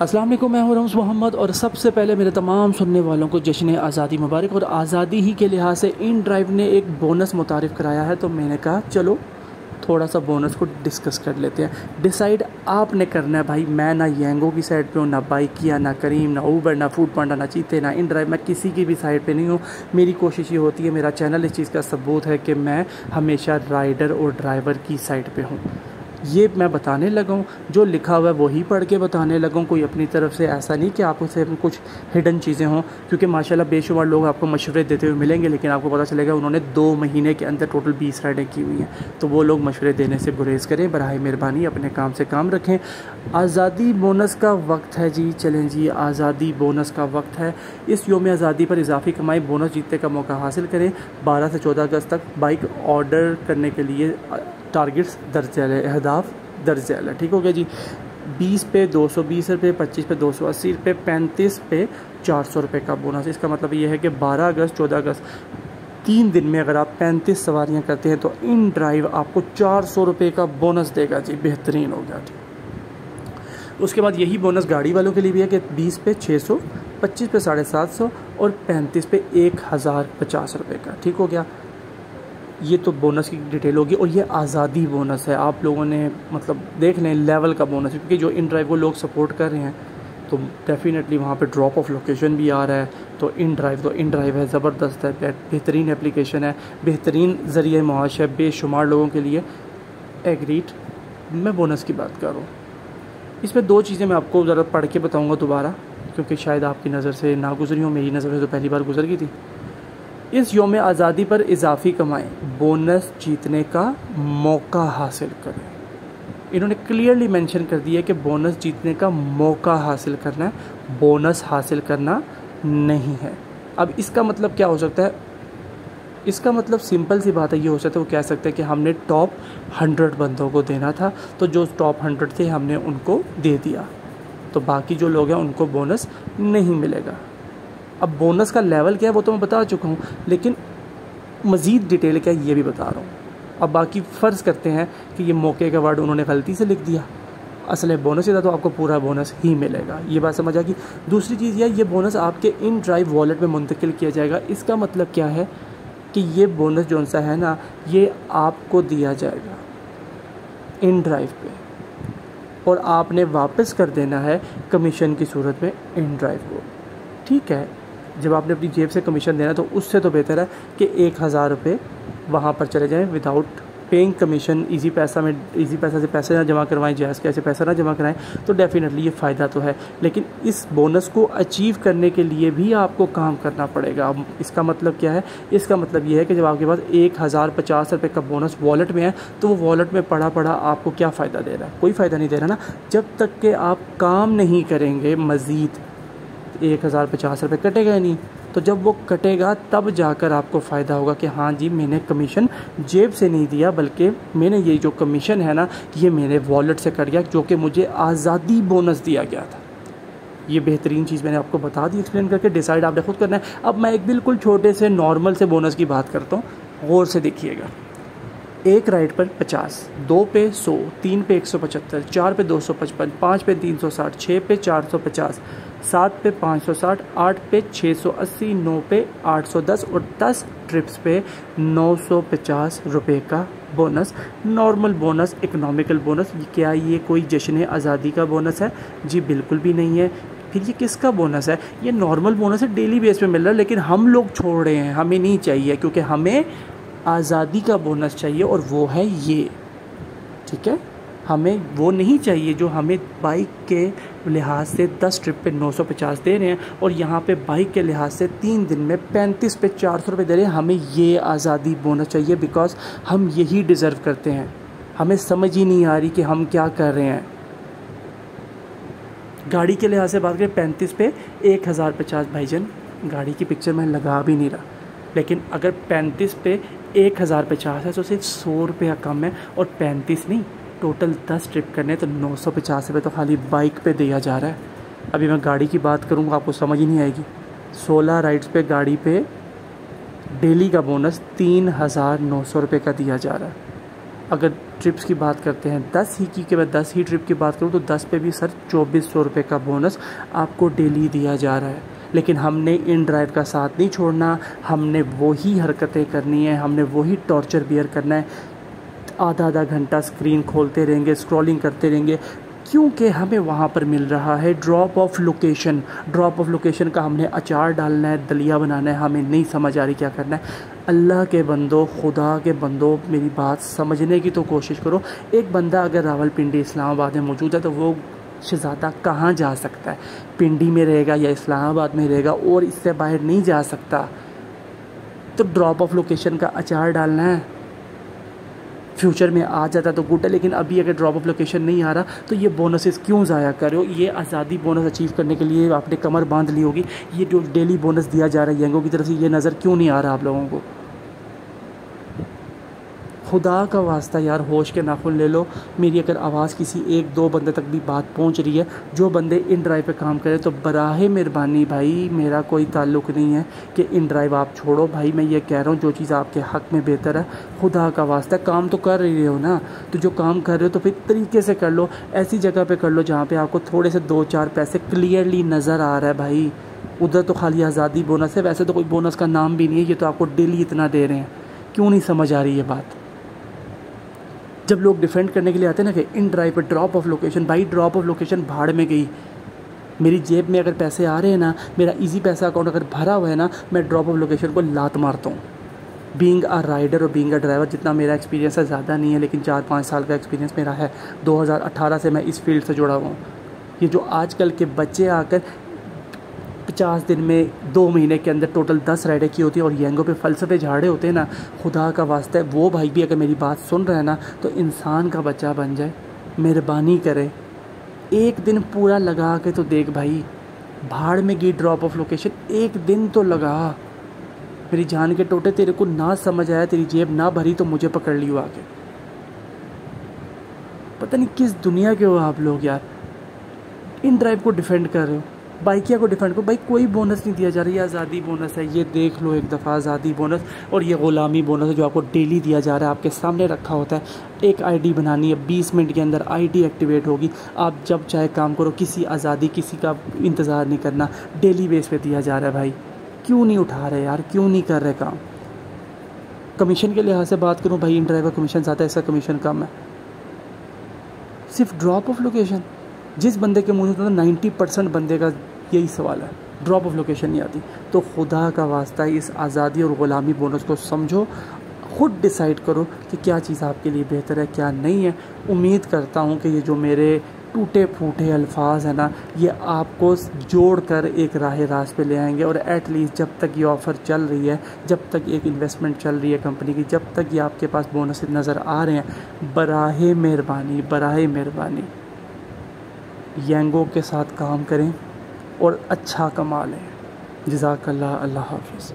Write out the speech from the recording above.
अस्सलाम वालेकुम, मैं हूं रऊस मोहम्मद और सबसे पहले मेरे तमाम सुनने वालों को जश्न आज़ादी मुबारक। और आज़ादी ही के लिहाज से इन ड्राइव ने एक बोनस मुतारिफ़ कराया है, तो मैंने कहा चलो थोड़ा सा बोनस को डिस्कस कर लेते हैं। डिसाइड आपने करना है भाई। मैं ना येंगो की साइड पे हूँ, ना बाइकिया, ना करीम, ना ऊबर, ना फूड पांडा, ना चीते, ना इन ड्राइव। मैं किसी की भी साइड पे नहीं हूँ। मेरी कोशिश ये होती है, मेरा चैनल इस चीज़ का सबूत है कि मैं हमेशा राइडर और ड्राइवर की साइड पे हूँ। ये मैं बताने लगा हूँ, जो लिखा हुआ है वही पढ़ के बताने लगा हूँ। कोई अपनी तरफ से ऐसा नहीं कि आपको से कुछ हिडन चीज़ें हों, क्योंकि माशाल्लाह बेशुमार लोग आपको मशवरे देते हुए मिलेंगे, लेकिन आपको पता चलेगा उन्होंने 2 महीने के अंदर टोटल 20 राइडें की हुई हैं। तो वो लोग मशवरे देने से गुरेज करें, बराए मेहरबानी अपने काम से काम रखें। आज़ादी बोनस का वक्त है जी, चलें जी, आज़ादी बोनस का वक्त है। इस योम आज़ादी पर इजाफी कमाई बोनस जीतने का मौका हासिल करें। 12 से 14 अगस्त तक बाइक ऑर्डर करने के लिए टारगेट्स दर्ज है, अहदाफ दर्ज है। ठीक हो गया जी। 20 पे 220 रुपये, 25 पे 280 रुपये, 35 पे 400 रुपये का बोनस। इसका मतलब ये है कि 12 अगस्त 14 अगस्त 3 दिन में अगर आप 35 सवारियाँ करते हैं तो इन ड्राइव आपको 400 रुपये का बोनस देगा जी। बेहतरीन हो गया जी। उसके बाद यही बोनस गाड़ी वालों के लिए भी है कि 20 पे 600, 25 पे 750 और 35 पे 1050 रुपये का। ठीक हो गया। ये तो बोनस की डिटेल होगी। और ये आज़ादी बोनस है, आप लोगों ने मतलब देख लें लेवल का बोनस, क्योंकि जो इन ड्राइव को लोग सपोर्ट कर रहे हैं तो डेफिनेटली वहाँ पे ड्रॉप ऑफ लोकेशन भी आ रहा है। तो इन ड्राइव है, ज़बरदस्त है, बेहतरीन एप्लीकेशन है, बेहतरीन ज़रिए मुआश है बेशुमार लोगों के लिए। एग्रीड। मैं बोनस की बात कर रहा हूँ। इसमें 2 चीज़ें मैं आपको ज़रा पढ़ के बताऊँगा दोबारा, क्योंकि शायद आपकी नज़र से ना गुजरी हो, मेरी नज़र से तो पहली बार गुजर गई थी। इस योम आज़ादी पर इजाफी कमाएँ, बोनस जीतने का मौका हासिल करें। इन्होंने क्लियरली मेंशन कर दिया कि बोनस जीतने का मौका हासिल करना है, बोनस हासिल करना नहीं है। अब इसका मतलब क्या हो सकता है? इसका मतलब सिंपल सी बात है, ये हो सकता है वो कह सकते हैं कि हमने टॉप 100 बंदों को देना था, तो जो टॉप 100 थे हमने उनको दे दिया, तो बाकी जो लोग हैं उनको बोनस नहीं मिलेगा। अब बोनस का लेवल क्या है वो तो मैं बता चुका हूँ, लेकिन मज़ीद डिटेल क्या है ये भी बता रहा हूँ। अब बाकी फ़र्ज़ करते हैं कि ये मौके का वर्ड उन्होंने गलती से लिख दिया, असल बोनस ही था, तो आपको पूरा बोनस ही मिलेगा। ये बात समझ आ गई। दूसरी चीज़ ये बोनस आपके इन ड्राइव वॉलेट में मुंतकिल किया जाएगा। इसका मतलब क्या है कि ये बोनस जो सा है ना, ये आपको दिया जाएगा इन ड्राइव पे, और आपने वापस कर देना है कमीशन की सूरत में इन ड्राइव को। ठीक है, जब आपने अपनी जेब से कमीशन देना तो उससे तो बेहतर है कि 1000 रुपये वहाँ पर चले जाएं विदाउट पेइंग कमीशन। इजी पैसा से पैसे ना जमा करवाएं, जायज़ कैसे पैसा ना जमा कराएं, तो डेफिनेटली ये फ़ायदा तो है। लेकिन इस बोनस को अचीव करने के लिए भी आपको काम करना पड़ेगा। अब इसका मतलब क्या है? इसका मतलब ये है कि जब आपके पास 1050 रुपये का बोनस वॉलेट में है, तो वो वॉलेट में पड़ा आपको क्या फ़ायदा दे रहा है? कोई फ़ायदा नहीं दे रहा ना। जब तक कि आप काम नहीं करेंगे मज़ीद 1050 रुपये कटेगा नहीं, तो जब वो कटेगा तब जाकर आपको फ़ायदा होगा कि हाँ जी, मैंने कमीशन जेब से नहीं दिया, बल्कि मैंने ये जो कमीशन है ना, ये मेरे वॉलेट से कट गया, जो कि मुझे आज़ादी बोनस दिया गया था। ये बेहतरीन चीज़ मैंने आपको बता दी एक्सप्लेन करके। डिसाइड आपने खुद करना है। अब मैं एक बिल्कुल छोटे से नॉर्मल से बोनस की बात करता हूँ, गौर से देखिएगा। 1 राइड पर 50, 2 पे 100, 3 पे 175, 4 पे 255, 5 पे 360, 6 पे 450, 7 पे 560, 8 पे 680, 9 पे 810 और 10 ट्रिप्स पे 950 रुपये का bonus. Normal bonus, economical bonus. क्या ये कोई जश्न आज़ादी का बोनस है? जी बिल्कुल भी नहीं है। फिर ये किसका बोनस है? ये नॉर्मल बोनस है, डेली बेस पे मिल रहा है, लेकिन हम लोग छोड़ रहे हैं, हमें नहीं चाहिए, क्योंकि हमें आज़ादी का बोनस चाहिए, और वो है ये। ठीक है, हमें वो नहीं चाहिए जो हमें बाइक के लिहाज से 10 ट्रिप पे 950 दे रहे हैं, और यहाँ पे बाइक के लिहाज से 3 दिन में 35 पे 400 रुपये दे रहे हैं। हमें ये आज़ादी बोनस चाहिए, बिकॉज हम यही डिज़र्व करते हैं। हमें समझ ही नहीं आ रही कि हम क्या कर रहे हैं। गाड़ी के लिहाज से बात करें, 35 पे 1050 भाईजान, गाड़ी की पिक्चर मैं लगा भी नहीं रहा, लेकिन अगर 35 पे 1050 है तो सिर्फ 100 रुपया कम है, और 35 नहीं, टोटल 10 ट्रिप करने तो 950 रुपये तो खाली बाइक पे दिया जा रहा है। अभी मैं गाड़ी की बात करूँगा आपको समझ ही नहीं आएगी। 16 राइड्स पे गाड़ी पे डेली का बोनस 3900 रुपये का दिया जा रहा है। अगर ट्रिप्स की बात करते हैं 10 ही की, कि मैं 10 ही ट्रिप की बात करूँ तो 10 पे भी सर 2400 रुपये का बोनस आपको डेली दिया जा रहा है। लेकिन हमने इन ड्राइव का साथ नहीं छोड़ना, हमने वही हरकतें करनी है, हमने वही टॉर्चर बियर करना है। आधा आधा घंटा स्क्रीन खोलते रहेंगे, स्क्रॉलिंग करते रहेंगे, क्योंकि हमें वहाँ पर मिल रहा है drop of location. Drop of location का हमने अचार डालना है, दलिया बनाना है, हमें नहीं समझ आ रही क्या करना है। अल्लाह के बंदो, खुदा के बंदो, मेरी बात समझने की तो कोशिश करो। एक बंदा अगर रावलपिंडी इस्लामाबाद में मौजूद है तो वो शहज़ादा कहाँ जा सकता है? पिंडी में रहेगा या इस्लामाबाद में रहेगा, और इससे बाहर नहीं जा सकता। तो ड्रॉप ऑफ लोकेशन का अचार डालना है। फ्यूचर में आ जाता तो गुड है, लेकिन अभी अगर ड्रॉप ऑफ लोकेशन नहीं आ रहा तो ये बोनसेस क्यों ज़ाया कर रहे हो? ये आज़ादी बोनस अचीव करने के लिए आपने कमर बांध ली होगी। ये जो डेली बोनस दिया जा रहा है यंगों की तरफ से, ये नज़र क्यों नहीं आ रहा आप लोगों को? खुदा का वास्ता यार, होश के नाखुन ले लो। मेरी अगर आवाज़ किसी एक दो बंदे तक भी बात पहुंच रही है, जो बंदे इन ड्राइव पे काम करें, तो बराहे मेहरबानी भाई, मेरा कोई ताल्लुक़ नहीं है कि इन ड्राइव आप छोड़ो भाई। मैं ये कह रहा हूँ जो चीज़ आपके हक़ में बेहतर है, खुदा का वास्ता काम तो कर रही हो ना, तो जो काम कर रहे हो तो फिर तरीके से कर लो। ऐसी जगह पर कर लो जहाँ पर आपको थोड़े से 2-4 पैसे क्लियरली नज़र आ रहा है भाई। उधर तो खाली आज़ादी बोनस है, वैसे तो कोई बोनस का नाम भी नहीं है, ये तो आपको डेली इतना दे रहे हैं। क्यों नहीं समझ आ रही ये बात? जब लोग डिफेंड करने के लिए आते हैं ना कि इन ड्राइव पर ड्रॉप ऑफ लोकेशन, भाई ड्रॉप ऑफ लोकेशन भाड़ में गई। मेरी जेब में अगर पैसे आ रहे हैं ना, मेरा इजी पैसा अकाउंट अगर भरा हुआ है ना, मैं ड्रॉप ऑफ लोकेशन को लात मारता हूँ। बीइंग अ राइडर और बीइंग अ ड्राइवर, जितना मेरा एक्सपीरियंस है ज़्यादा नहीं है, लेकिन 4-5 साल का एक्सपीरियंस मेरा है। 2018 से मैं इस फील्ड से जुड़ा हुआ हूँ। ये जो आजकल के बच्चे आकर 50 दिन में 2 महीने के अंदर टोटल 10 राइडें की होती है और यंगों पे फ़लसफ़े झाड़े होते हैं ना, खुदा का वास्ता है वो भाई भी अगर मेरी बात सुन रहा है ना, तो इंसान का बच्चा बन जाए, मेहरबानी करे, एक दिन पूरा लगा के तो देख भाई। भाड़ में गई ड्रॉप ऑफ लोकेशन, एक दिन तो लगा। मेरी जान के टोटे, तेरे को ना समझ आया, तेरी जेब ना भरी तो मुझे पकड़ लियो आके। पता नहीं किस दुनिया के हो आप लोग यार। इन ड्राइव को डिफेंड कर रहे हो, बाइकिया को डिफेंड करो। भाई कोई बोनस नहीं दिया जा रहा है, ये आज़ादी बोनस है, ये देख लो एक दफ़ा आज़ादी बोनस। और ये ग़ुलामी बोनस है जो आपको डेली दिया जा रहा है, आपके सामने रखा होता है। एक आईडी बनानी है, 20 मिनट के अंदर आईडी एक्टिवेट होगी, आप जब चाहे काम करो, किसी आज़ादी किसी का इंतज़ार नहीं करना, डेली बेस पे दिया जा रहा है। भाई क्यों नहीं उठा रहे यार, क्यों नहीं कर रहे काम? कमीशन के लिहाज से बात करूँ भाई, इन ड्राइवर कमीशन ज़्यादा है, इसका कमीशन कम है। सिर्फ ड्रॉप ऑफ लोकेशन, जिस बंदे के मुँह से 90% बंदे का यही सवाल है, ड्रॉप ऑफ लोकेशन नहीं आती। तो खुदा का वास्ता है, इस आज़ादी और ग़ुलामी बोनस को समझो, ख़ुद डिसाइड करो कि क्या चीज़ आपके लिए बेहतर है, क्या नहीं है। उम्मीद करता हूँ कि ये जो मेरे टूटे फूटे अल्फाज हैं ना, ये आपको जोड़ कर एक राह रास्त पे ले आएंगे। और एटलीस्ट जब तक ये ऑफ़र चल रही है, जब तक एक इन्वेस्टमेंट चल रही है कंपनी की, जब तक ये आपके पास बोनस नज़र आ रहे हैं, बराहे मेहरबानी यंगों के साथ काम करें और अच्छा कमा लें। जज़ाकल्लाह, अल्लाह हाफ़िज़।